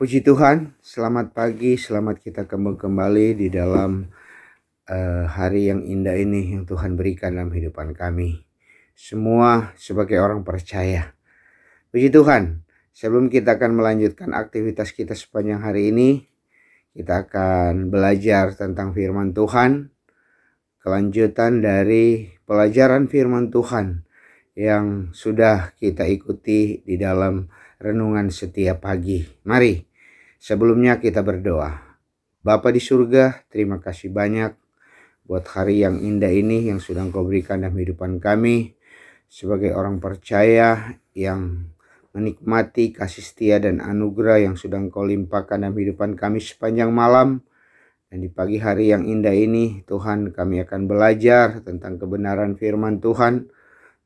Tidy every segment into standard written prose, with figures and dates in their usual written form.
Puji Tuhan, selamat pagi, selamat kita kembali di dalam hari yang indah ini yang Tuhan berikan dalam kehidupan kami. Semua sebagai orang percaya. Puji Tuhan, sebelum kita akan melanjutkan aktivitas kita sepanjang hari ini, kita akan belajar tentang firman Tuhan. Kelanjutan dari pelajaran firman Tuhan yang sudah kita ikuti di dalam renungan setiap pagi. Mari sebelumnya kita berdoa. Bapa di surga, terima kasih banyak buat hari yang indah ini yang sudah Engkau berikan dalam kehidupan kami. Sebagai orang percaya yang menikmati kasih setia dan anugerah yang sudah Engkau limpahkan dalam kehidupan kami sepanjang malam. Dan di pagi hari yang indah ini, Tuhan, kami akan belajar tentang kebenaran firman Tuhan.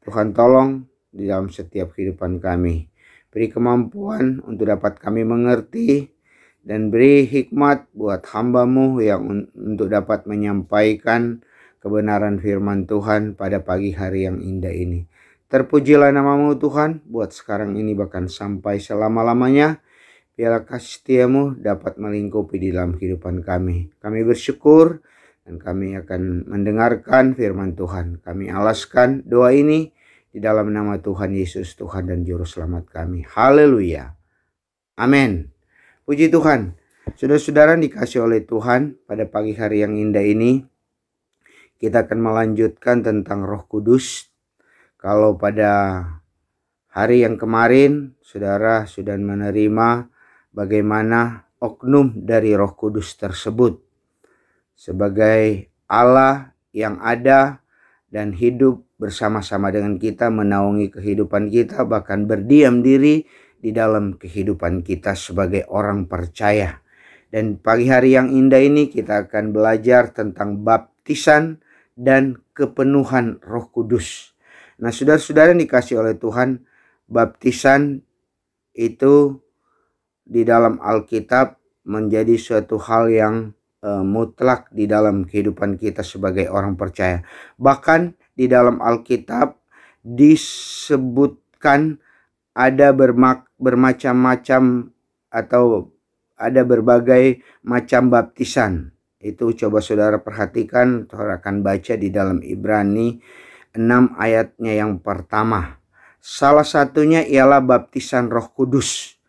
Tuhan tolong di dalam setiap kehidupan kami. Beri kemampuan untuk dapat kami mengerti dan beri hikmat buat hamba-Mu yang untuk dapat menyampaikan kebenaran firman Tuhan pada pagi hari yang indah ini. Terpujilah nama-Mu Tuhan buat sekarang ini bahkan sampai selama-lamanya. Biarlah kasih setia-Mu dapat melingkupi di dalam kehidupan kami. Kami bersyukur dan kami akan mendengarkan firman Tuhan. Kami alaskan doa ini di dalam nama Tuhan Yesus, Tuhan dan Juru Selamat kami. Haleluya. Amin. Puji Tuhan. Saudara-saudara dikasih oleh Tuhan, pada pagi hari yang indah ini kita akan melanjutkan tentang Roh Kudus. Kalau pada hari yang kemarin saudara sudah menerima bagaimana oknum dari Roh Kudus tersebut sebagai Allah yang ada dan hidup bersama-sama dengan kita, menaungi kehidupan kita, bahkan berdiam diri di dalam kehidupan kita sebagai orang percaya. Dan pagi hari yang indah ini kita akan belajar tentang baptisan dan kepenuhan Roh Kudus. Nah, saudara-saudara dikasih oleh Tuhan, baptisan itu di dalam Alkitab menjadi suatu hal yang mutlak di dalam kehidupan kita sebagai orang percaya. Bahkan di dalam Alkitab disebutkan ada bermacam-macam atau ada berbagai macam baptisan. Itu coba saudara perhatikan, saudara akan baca di dalam Ibrani 6 ayatnya yang pertama. Salah satunya ialah baptisan Roh Kudus.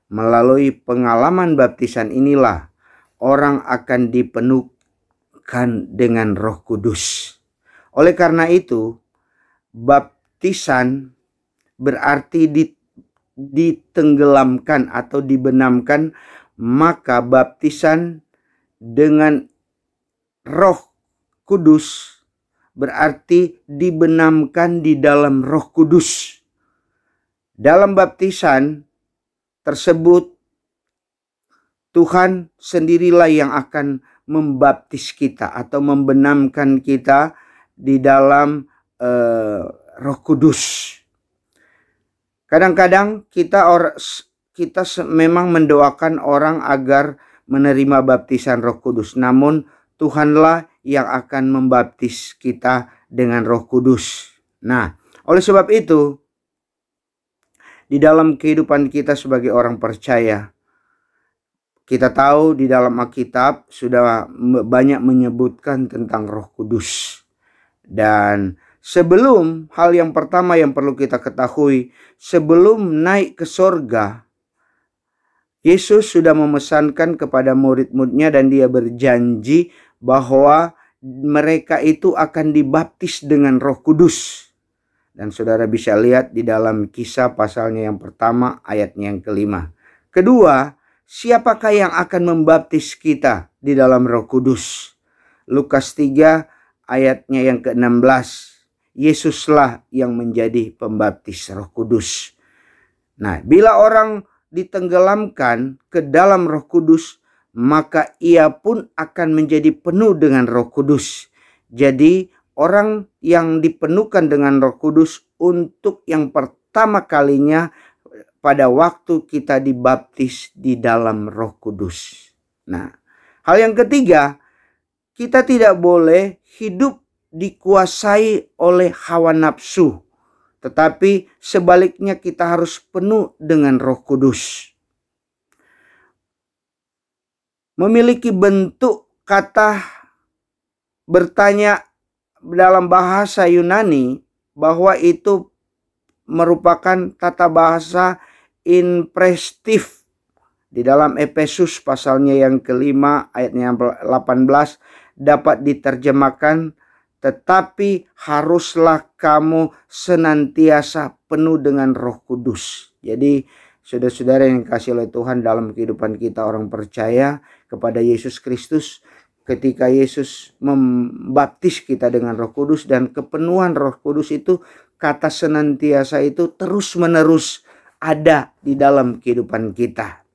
Melalui pengalaman baptisan inilah orang akan dipenuhkan dengan Roh Kudus. Oleh karena itu, baptisan berarti ditenggelamkan atau dibenamkan, maka baptisan dengan Roh Kudus berarti dibenamkan di dalam Roh Kudus. Dalam baptisan tersebut, Tuhan sendirilah yang akan membaptis kita atau membenamkan kita di dalam Roh Kudus. Kadang-kadang kita memang mendoakan orang agar menerima baptisan Roh Kudus, namun Tuhanlah yang akan membaptis kita dengan Roh Kudus. Nah, oleh sebab itu, di dalam kehidupan kita sebagai orang percaya, kita tahu di dalam Alkitab sudah banyak menyebutkan tentang Roh Kudus. Dan sebelum hal yang pertama yang perlu kita ketahui, sebelum naik ke sorga, Yesus sudah memesankan kepada murid-muridnya dan dia berjanji bahwa mereka itu akan dibaptis dengan Roh Kudus. Dan saudara bisa lihat di dalam Kisah pasalnya yang pertama ayatnya yang kelima. Kedua, siapakah yang akan membaptis kita di dalam Roh Kudus? Lukas 3 ayatnya yang ke-16. Yesuslah yang menjadi pembaptis Roh Kudus. Nah, bila orang ditenggelamkan ke dalam Roh Kudus, maka ia pun akan menjadi penuh dengan Roh Kudus. Jadi orang yang dipenuhkan dengan Roh Kudus untuk yang pertama kalinya pada waktu kita dibaptis di dalam Roh Kudus. Nah, hal yang ketiga, kita tidak boleh hidup dikuasai oleh hawa nafsu, tetapi sebaliknya kita harus penuh dengan Roh Kudus. memiliki bentuk kata bertanya dalam bahasa Yunani, bahwa itu merupakan tata bahasa impresif. Di dalam Efesus pasalnya yang kelima ayatnya 18 dapat diterjemahkan, tetapi haruslah kamu senantiasa penuh dengan Roh Kudus. Jadi saudara-saudara yang kasih oleh Tuhan, dalam kehidupan kita orang percaya kepada Yesus Kristus, ketika Yesus membaptis kita dengan Roh Kudus, dan kepenuhan Roh Kudus itu, kata senantiasa itu terus menerus ada di dalam kehidupan kita.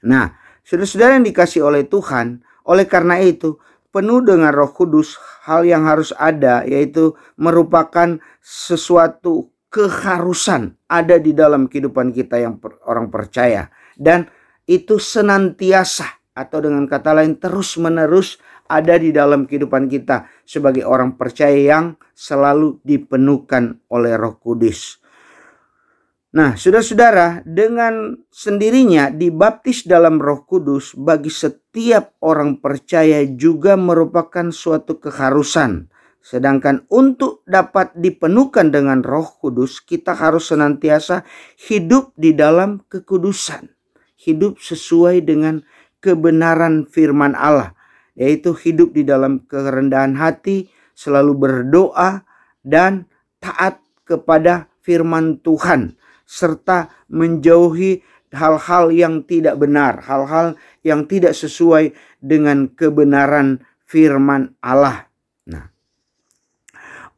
Nah, saudara-saudara yang dikasih oleh Tuhan, oleh karena itu penuh dengan Roh Kudus, hal yang harus ada yaitu merupakan sesuatu keharusan ada di dalam kehidupan kita yang orang percaya, dan itu senantiasa, atau dengan kata lain terus menerus ada di dalam kehidupan kita sebagai orang percaya yang selalu dipenuhkan oleh Roh Kudus. Nah, saudara-saudara, dengan sendirinya dibaptis dalam Roh Kudus bagi setiap orang percaya juga merupakan suatu keharusan. Sedangkan untuk dapat dipenuhkan dengan Roh Kudus, kita harus senantiasa hidup di dalam kekudusan. Hidup sesuai dengan kebenaran firman Allah, yaitu hidup di dalam kerendahan hati, selalu berdoa dan taat kepada firman Tuhan, serta menjauhi hal-hal yang tidak benar, hal-hal yang tidak sesuai dengan kebenaran firman Allah. Nah,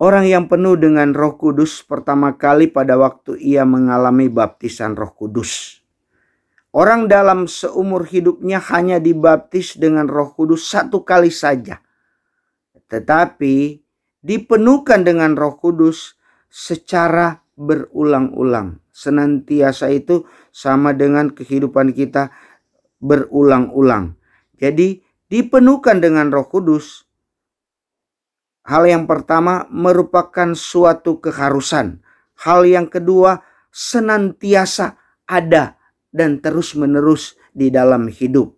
orang yang penuh dengan Roh Kudus pertama kali pada waktu ia mengalami baptisan Roh Kudus. Orang dalam seumur hidupnya hanya dibaptis dengan Roh Kudus satu kali saja. Tetapi dipenuhkan dengan Roh Kudus secara berulang-ulang. Senantiasa itu sama dengan kehidupan kita berulang-ulang. Jadi dipenuhkan dengan Roh Kudus, hal yang pertama merupakan suatu keharusan. Hal yang kedua, senantiasa ada dan terus-menerus di dalam hidup.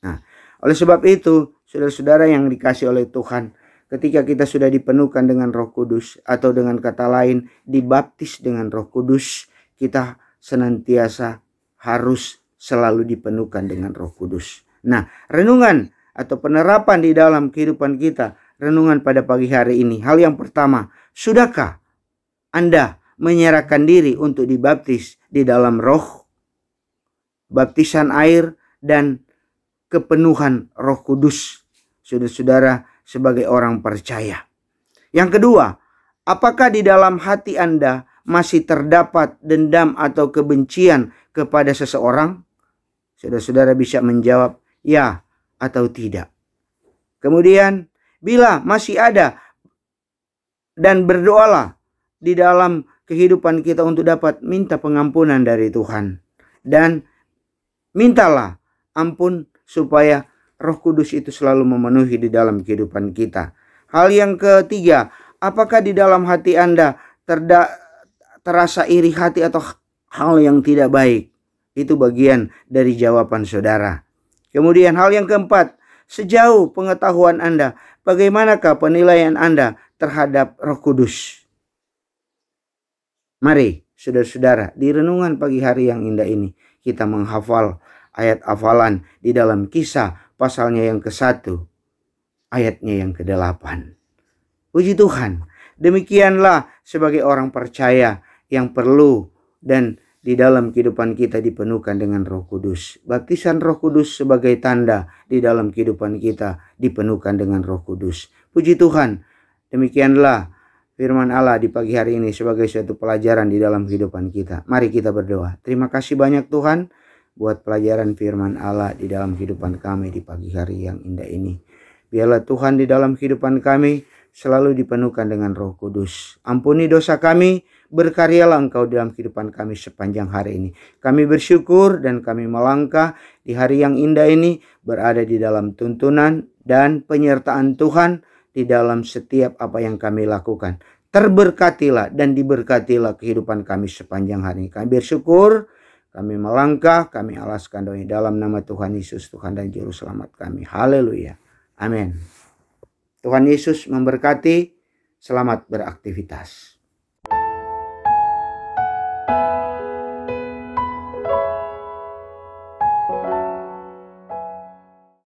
Nah, oleh sebab itu, saudara-saudara yang dikasih oleh Tuhan, ketika kita sudah dipenuhkan dengan Roh Kudus, atau dengan kata lain dibaptis dengan Roh Kudus, kita senantiasa harus selalu dipenuhkan dengan Roh Kudus. Nah, renungan atau penerapan di dalam kehidupan kita, renungan pada pagi hari ini. Hal yang pertama, sudahkah Anda menyerahkan diri untuk dibaptis di dalam Roh, baptisan air dan kepenuhan Roh Kudus, saudara-saudara, sebagai orang percaya? Yang kedua, apakah di dalam hati Anda masih terdapat dendam atau kebencian kepada seseorang? Saudara-saudara bisa menjawab ya atau tidak. Kemudian, bila masih ada, dan berdoalah di dalam kehidupan kita untuk dapat minta pengampunan dari Tuhan. Dan mintalah ampun supaya Roh Kudus itu selalu memenuhi di dalam kehidupan kita. Hal yang ketiga, apakah di dalam hati Anda terasa iri hati atau hal yang tidak baik? Itu bagian dari jawaban saudara. Kemudian hal yang keempat, sejauh pengetahuan Anda, bagaimanakah penilaian Anda terhadap Roh Kudus? Mari saudara-saudara, di renungan pagi hari yang indah ini kita menghafal ayat hafalan di dalam Kisah pasalnya yang ke-1, ayatnya yang ke-8. Puji Tuhan, demikianlah sebagai orang percaya yang perlu dan di dalam kehidupan kita dipenuhkan dengan Roh Kudus. Baptisan Roh Kudus sebagai tanda di dalam kehidupan kita dipenuhkan dengan Roh Kudus. Puji Tuhan, demikianlah firman Allah di pagi hari ini sebagai suatu pelajaran di dalam kehidupan kita. Mari kita berdoa. Terima kasih banyak Tuhan buat pelajaran firman Allah di dalam kehidupan kami di pagi hari yang indah ini. Biarlah Tuhan di dalam kehidupan kami selalu dipenuhkan dengan Roh Kudus. Ampuni dosa kami, berkaryalah Engkau dalam kehidupan kami sepanjang hari ini. Kami bersyukur dan kami melangkah di hari yang indah ini berada di dalam tuntunan dan penyertaan Tuhan di dalam setiap apa yang kami lakukan. Terberkatilah dan diberkatilah kehidupan kami sepanjang hari ini. Kami bersyukur Kami melangkah, kami alaskan doa dalam nama Tuhan Yesus, Tuhan dan Juru Selamat kami. Haleluya. Amin. Tuhan Yesus memberkati. Selamat beraktivitas.